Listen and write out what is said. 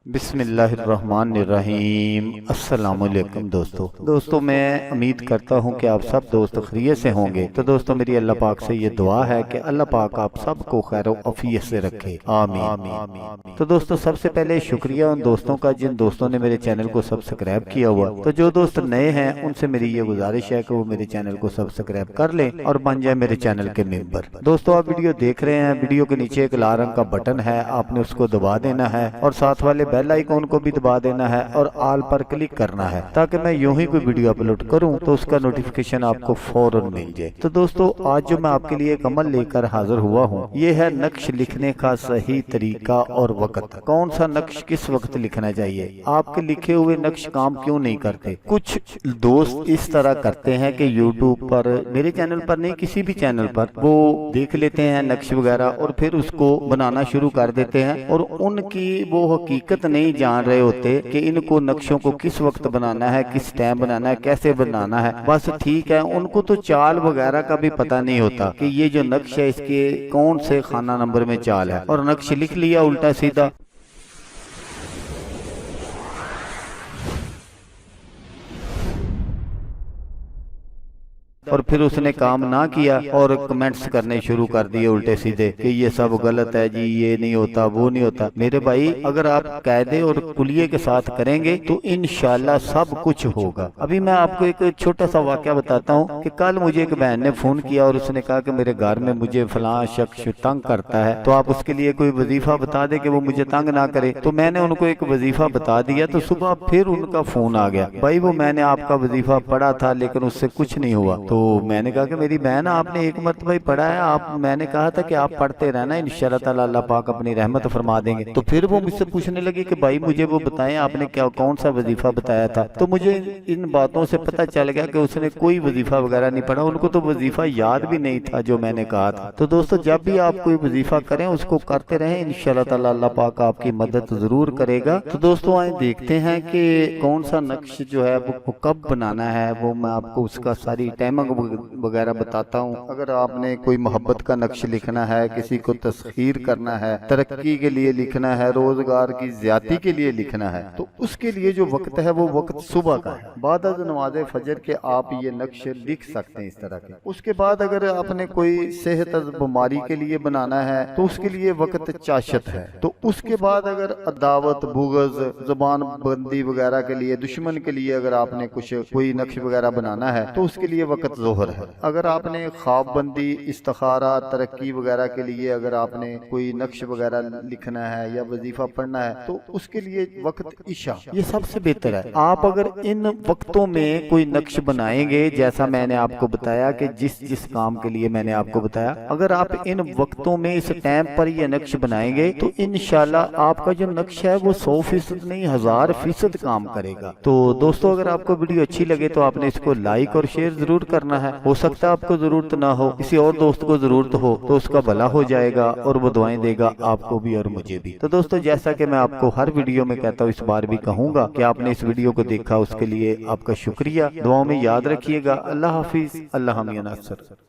بسم اللہ الرحمن الرحیم۔ السلام علیکم دوستو میں امید کرتا ہوں کہ آپ سب دوست خیریت سے ہوں گے۔ تو دوستو میری اللہ پاک سے یہ دعا ہے کہ اللہ پاک آپ سب کو خیر و عافیت سے رکھے، آمین۔ تو دوستو سب سے پہلے شکریہ ان دوستوں کا جن دوستوں نے میرے چینل کو سبسکرائب کیا ہوا۔ تو جو دوست نئے ہیں ان سے میری یہ گزارش ہے کہ وہ میرے چینل کو سبسکرائب کر لیں اور بن جائے میرے چینل کے ممبر۔ دوستو آپ ویڈیو دیکھ رہے ہیں، ویڈیو کے نیچے ایک لال رنگ کا بٹن ہے، آپ نے اس کو دبا دینا ہے اور ساتھ والے بیل آئیکن کو بھی دبا دینا ہے اور آل پر کلک کرنا ہے تاکہ میں یوں ہی کوئی ویڈیو اپلوڈ کروں تو اس کا نوٹیفیکیشن آپ کو فوراً مل جائے۔ تو دوستو آج جو میں آپ کے لیے ایک عمل لے کر حاضر ہوا ہوں یہ ہے نقش لکھنے کا صحیح طریقہ اور وقت۔ کون سا نقش کس وقت لکھنا چاہیے، آپ کے لکھے ہوئے نقش کام کیوں نہیں کرتے؟ کچھ دوست اس طرح کرتے ہیں کہ یوٹیوب پر، میرے چینل پر نہیں کسی بھی چینل پر، وہ دیکھ لیتے ہیں نقش وغیرہ اور پھر اس کو بنانا شروع کر دیتے ہیں اور ان کی وہ حقیقت نہیں جان رہے ہوتے کہ ان کو نقشوں کو کس وقت بنانا ہے، کس ٹائم بنانا ہے، کیسے بنانا ہے۔ بس ٹھیک ہے، ان کو تو چال وغیرہ کا بھی پتہ نہیں ہوتا کہ یہ جو نقش ہے اس کے کون سے خانہ نمبر میں چال ہے، اور نقش لکھ لیا الٹا سیدھا۔ اور پھر اس نے کام نہ کیا اور کمنٹس کرنے شروع کر دیے الٹے سیدھے کہ یہ سب غلط ہے جی، یہ نہیں ہوتا وہ نہیں ہوتا۔ میرے بھائی اگر آپ قاعدے اور کلیے کے ساتھ کریں گے تو انشاءاللہ سب کچھ ہوگا۔ ابھی میں آپ کو ایک چھوٹا سا واقعہ بتاتا ہوں کہ کل مجھے ایک بہن نے فون کیا اور اس نے کہا کہ میرے گھر میں مجھے فلاں شخص تنگ کرتا ہے، تو آپ اس کے لیے کوئی وظیفہ بتا دیں کہ وہ مجھے تنگ نہ کرے۔ تو میں نے ان کو ایک وظیفہ بتا دیا تو صبح پھر ان کا فون آ گیا، بھائی وہ میں نے آپ کا وظیفہ پڑھا تھا لیکن اس سے کچھ نہیں ہوا۔ تو میں نے کہا کہ میری بہن آپ نے ایک مرتبہ ہی پڑھا ہے، میں نے کہا تھا کہ آپ پڑھتے رہنا، انشاءاللہ تعالی اللہ پاک اپنی رحمت فرما دیں گے۔ تو پھر وہ مجھ سے پوچھنے لگی کہ بھائی مجھے وہ بتائیں آپ نے کون سا وظیفہ بتایا تھا۔ تو مجھے ان باتوں سے پتہ چل گیا کہ اس نے کوئی وظیفہ وغیرہ نہیں پڑھا، ان کو تو وظیفہ یاد بھی نہیں تھا جو میں نے کہا تھا۔ تو دوستو جب بھی آپ کوئی وظیفہ کریں اس کو کرتے رہیں، انشاءاللہ تعالی اللہ پاک آپ کی مدد ضرور کرے گا۔ تو دوستو آئیں دیکھتے ہیں کہ کون سا نقش جو ہے وہ کب بنانا ہے، وہ میں آپ کو اس کا ساری ٹائمنگ وغیرہ بتاتا ہوں۔ اگر آپ نے کوئی محبت کا نقش لکھنا ہے، کسی کو تسخیر کرنا ہے، ترقی کے لیے لکھنا ہے، روزگار کی زیادتی کے لیے لکھنا ہے، تو اس کے لیے جو وقت ہے وہ وقت صبح کا ہے، بعد از نماز فجر کے آپ یہ نقش لکھ سکتے ہیں اس طرح کے۔ اس کے بعد اگر آپ نے کوئی صحت بیماری کے لیے بنانا ہے تو اس کے لیے وقت چاشت ہے۔ تو اس کے بعد اگر عداوت، بغض، زبان بندی وغیرہ کے لیے، دشمن کے لیے اگر آپ نے کوئی نقش وغیرہ بنانا ہے تو اس کے لیے وقت ظہر ہے۔ اگر آپ نے خواب بندی، استخارہ، ترقی وغیرہ کے لیے اگر آپ نے کوئی نقش وغیرہ لکھنا ہے یا وظیفہ پڑھنا ہے تو اس کے لیے وقت عشاء، یہ سب سے بہتر ہے۔ آپ اگر ان وقتوں میں کوئی نقش بنائیں گے جیسا میں نے آپ کو بتایا کہ جس کام کے لیے میں نے آپ کو بتایا، اگر آپ ان وقتوں میں اس ٹائم پر یہ نقش بنائیں گے تو انشاءاللہ آپ کا جو نقش ہے وہ 100% نہیں 1000% کام کرے گا۔ تو دوستو اگر آپ کو ویڈیو اچھی لگے تو آپ نے اس کو لائک اور شیئر ضرور کرنا ہے۔ ہو سکتا ہے آپ کو ضرورت نہ ہو، کسی اور دوست کو ضرورت ہو تو اس کا بھلا ہو جائے گا اور وہ دعائیں دے گا آپ کو بھی اور مجھے بھی۔ تو دوستو جیسا کہ میں آپ کو ہر ویڈیو میں کہتا ہوں اس بار بھی کہوں گا کہ آپ نے اس ویڈیو کو دیکھا، اس کے لیے آپ کا شکریہ، دعاؤں میں یاد رکھیے گا۔ اللہ حافظ، اللہ حامی ناصر۔